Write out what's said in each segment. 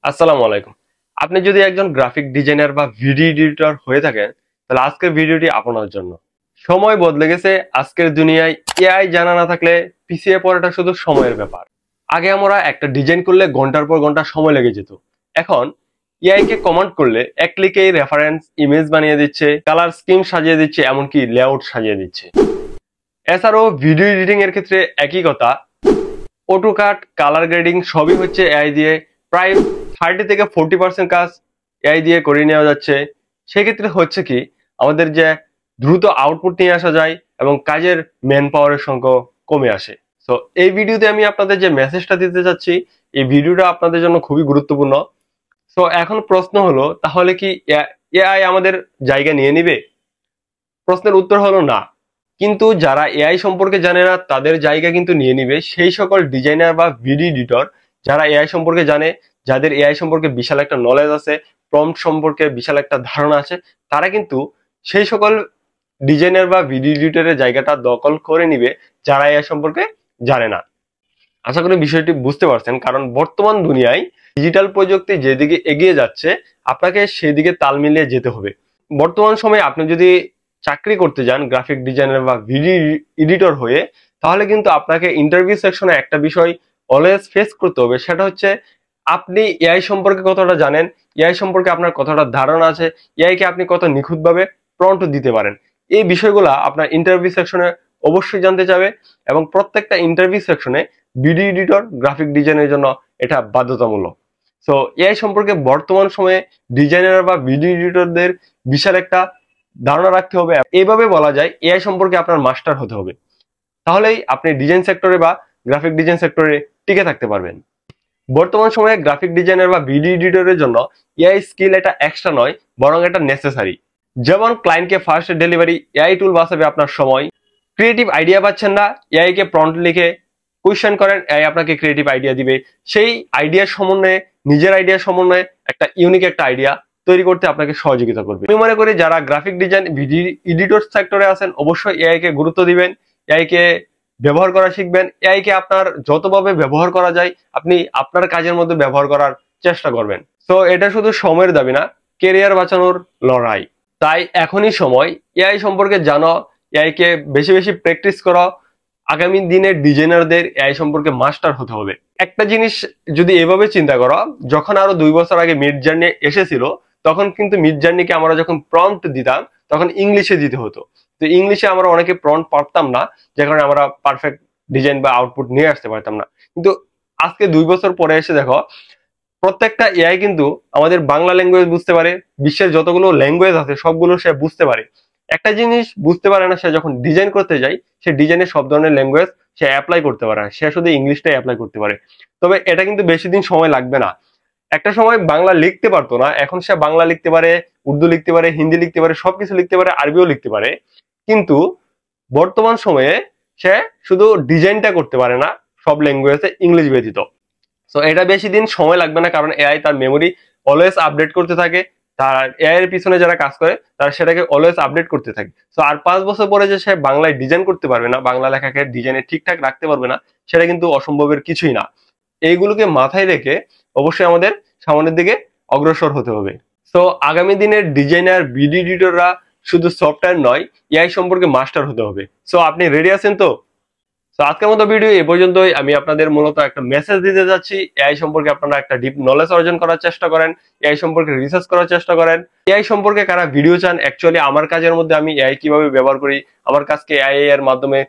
আসসালামু আলাইকুম। আপনি যদি একজন গ্রাফিক ডিজাইনার বা ভিডিও এডিটর হয়ে থাকেন, তাহলে আজকের ভিডিওটি আপনার জন্য। সময় বদলে গেছে। আজকের দুনিয়ায় এআই জানা না থাকলে পিছিয়ে পড়াটা শুধু সময়ের ব্যাপার। আগে আমরা একটা ডিজাইন করলে ঘন্টার পর ঘন্টা সময় লেগে যেত। এখন এআই কে কমান্ড করলে এক ক্লিকেই রেফারেন্স ইমেজ বানিয়ে দিচ্ছে, কালার স্কিম সাজিয়ে দিচ্ছে, এমনকি লেআউট সাজিয়ে দিচ্ছে। এছাড়াও ভিডিও এডিটিং এর ক্ষেত্রে একই কথা। অটোকাট, কালার গ্রেডিং সবই হচ্ছে এআই দিয়ে। প্রায় 30 থেকে 40% কাজ এআই দিয়ে করে নেওয়া যাচ্ছে। সেক্ষেত্রে হচ্ছে কি, আমাদের যে দ্রুত আউটপুট নিয়ে আসা যায় এবং কাজের ম্যান পাওয়ারের সংখ্যা কমে আসে। তো এই ভিডিওতে আমি আপনাদের যে মেসেজটা দিতে চাচ্ছি, এই ভিডিওটা আপনাদের জন্য খুবই গুরুত্বপূর্ণ। তো এখন প্রশ্ন হলো, তাহলে কি এআই আমাদের জায়গা নিয়ে নিবে? প্রশ্নের উত্তর হলো না। কিন্তু যারা এআই সম্পর্কে জানে না তাদের জায়গা কিন্তু নিয়ে নিবে সেই সকল ডিজাইনার বা ভিডিও এডিটর যারা এআই সম্পর্কে জানে, যাদের এআই সম্পর্কে বিশাল একটা নলেজ আছে, প্রম্পট সম্পর্কে বিশাল একটা ধারণা আছে। তারা কিন্তু সেই সকল ডিজাইনার বা ভিডিও এডিটরের জায়গাটা দখল করে নিবে যারা এআই সম্পর্কে জানে না। আশা করি বিষয়টি বুঝতে পারছেন, কারণ বর্তমান দুনিয়ায় ডিজিটাল প্রযুক্তি যেদিকে এগিয়ে যাচ্ছে, আপনাকে সেদিকে তাল মিলিয়ে যেতে হবে। বর্তমান সময়ে আপনি যদি চাকরি করতে যান গ্রাফিক ডিজাইনার বা ভিডিও এডিটর হয়ে, তাহলে কিন্তু আপনাকে ইন্টারভিউ সেকশনে একটা বিষয় অলওয়েজ ফেস করতে হবে। সেটা হচ্ছে, আপনি এআই সম্পর্কে কতটা জানেন, এআই সম্পর্কে আপনার কতটা ধারণা আছে, এআই কে আপনি কত নিখুঁতভাবে প্রম্পট দিতে পারেন। এই বিষয়গুলো আপনার ইন্টারভিউ সেকশনে অবশ্যই জানতে চাবে। এবং প্রত্যেকটা ইন্টারভিউ সেকশনে ভিডিও এডিটর, গ্রাফিক ডিজাইনের জন্য এটা বাধ্যতামূলক। সো এআই সম্পর্কে বর্তমান সময়ে ডিজাইনার বা ভিডিও এডিটরদের বিশাল একটা ধারণা রাখতে হবে। এইভাবে বলা যায় এআই সম্পর্কে আপনার মাস্টার হতে হবে, তাহলেই আপনি ডিজাইন সেক্টরে বা গ্রাফিক ডিজাইন সেক্টরে টিকে থাকতে পারবেন। বর্তমান সময়ে গ্রাফিক ডিজাইনার বা ভিডিও এডিটরের জন্য এআই স্কিল এটা এক্সট্রা নয়, বরং এটা নেসেসারি। যেমন ক্লায়েন্টকে ফার্স্ট ডেলিভারি, এআই টুল বাঁচাবে আপনার সময়। ক্রিয়েটিভ আইডিয়া পাচ্ছেন না, এআই কে প্রম্পট লিখে কোয়েশ্চেন করেন, এআই আপনাকে ক্রিয়েটিভ আইডিয়া দিবে। সেই আইডিয়ার সমন্বয়ে, নিজের আইডিয়ার সমন্বয়ে একটা ইউনিক একটা আইডিয়া তৈরি করতে আপনাকে সহযোগিতা করবে। আমি মনে করি যারা গ্রাফিক ডিজাইন, ভিডিও এডিটর সেক্টরে আছেন, অবশ্যই এআই কে গুরুত্ব দিবেন, এআই কে ব্যবহার করা শিখবেন। এআই কে আপনার যতভাবে ব্যবহার করা যায় আপনি আপনার কাজের মধ্যে ব্যবহার করার চেষ্টা করবেন। তো এটা শুধু সময়ের দাবি না, কেরিয়ার বাঁচানোর লড়াই। তাই এখনই সময় এআই সম্পর্কে জানো, এআই কে বেশি বেশি প্র্যাকটিস করো। আগামী দিনের ডিজাইনারদের এআই সম্পর্কে মাস্টার হতে হবে। একটা জিনিস যদি এভাবে চিন্তা করো, যখন আরো 2 বছর আগে মিড জার্নি এসেছিল, তখন কিন্তু মিড জার্নিকে আমরা যখন প্রম্পট দিতাম তখন ইংলিশে দিতে হতো। তো ইংলিশে আমরা অনেকে প্রম্পট পারতাম না, যে কারণে আমরা পারফেক্ট ডিজাইন বা আউটপুট নিয়ে আসতে পারতাম না। কিন্তু আজকে 2 বছর পরে এসে দেখো, প্রত্যেকটা এআই কিন্তু আমাদের বাংলা ল্যাঙ্গুয়েজ বুঝতে পারে, বিশ্বের যতগুলো ল্যাঙ্গুয়েজ আছে সবগুলো সে বুঝতে পারে। একটা জিনিস বুঝতে পারে না, সে যখন ডিজাইন করতে যায়, সে ডিজাইনের সব ধরনের ল্যাঙ্গুয়েজ সে অ্যাপ্লাই করতে পারে না, সে শুধু ইংলিশটাই অ্যাপ্লাই করতে পারে। তবে এটা কিন্তু বেশি দিন সময় লাগবে না। একটা সময় বাংলা লিখতে পারতো না, এখন সে বাংলা লিখতে পারে, উর্দু লিখতে পারে, হিন্দি লিখতে পারে, সবকিছু লিখতে পারে, আরবিও লিখতে পারে। কিন্তু বর্তমান সময়ে সে শুধু ডিজাইনটা করতে পারে না, সব ল্যাঙ্গুয়েজে ইংলিশ ব্যতীত। সো এটা বেশি দিন সময় লাগবে না, কারণ এআই তার মেমোরি অলওয়েজ আপডেট করতে থাকে। তার এআই এর পিছনে যারা কাজ করে তারা সেটাকে অলওয়েজ আপডেট করতে থাকে। সো আর 5 বছর পরে যে সে বাংলায় ডিজাইন করতে পারবে না, বাংলা লেখাকে ডিজাইনে ঠিকঠাক রাখতে পারবে না, সেটা কিন্তু অসম্ভবের কিছুই না। এইগুলোকে মাথায় রেখে অবশ্যই আমাদের সামনের দিকে অগ্রসর হতে হবে। সো আগামী দিনের ডিজাইনার, ভিডিও এডিটররা শুধু সফটওয়্যার নয়, এআই সম্পর্কে মাস্টার হতে হবে। সো আপনি রেডি আছেন তো? তো আজকের মতো ভিডিও এই পর্যন্তই। আমি আপনাদের মূলত একটা মেসেজ দিতে যাচ্ছি, এআই সম্পর্কে আপনারা একটা ডিপ নলেজ অর্জন করার চেষ্টা করেন, এআই সম্পর্কে রিসার্চ করার চেষ্টা করেন। এআই সম্পর্কে কারা ভিডিও চান, অ্যাকচুয়ালি আমার কাজের মধ্যে আমি এআই কিভাবে ব্যবহার করি, আমার কাজকে এআই এর মাধ্যমে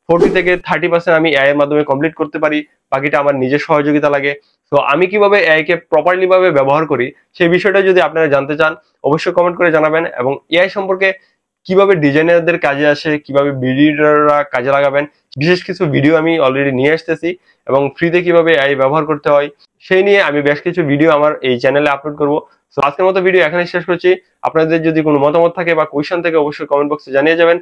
40 থেকে 30% আমি এআই এর মাধ্যমে কমপ্লিট করতে পারি, বাকিটা আমার নিজের সহযোগিতা লাগে। তো আমি কিভাবে এআই কে প্রপারলি ভাবে ব্যবহার করি, সেই বিষয়টা যদি আপনারা জানতে চান অবশ্যই কমেন্ট করে জানাবেন। এবং এআই সম্পর্কে কিভাবে ডিজাইনারদের কাজে আসে, কিভাবে ভিডিওরা কাজে লাগাবেন, বিশেষ কিছু ভিডিও আমি অলরেডি নিয়ে আসতেছি। এবং ফ্রিতে কিভাবে এআই ব্যবহার করতে হয় সেই নিয়ে আমি বেশ কিছু ভিডিও আমার এই চ্যানেলে আপলোড করব। তো আজকের মতো ভিডিও এখানে শেষ করছি। আপনাদের যদি কোনো মতামত থাকে বা কোয়েশ্চেন থাকে অবশ্যই কমেন্ট বক্সে জানিয়ে যাবেন।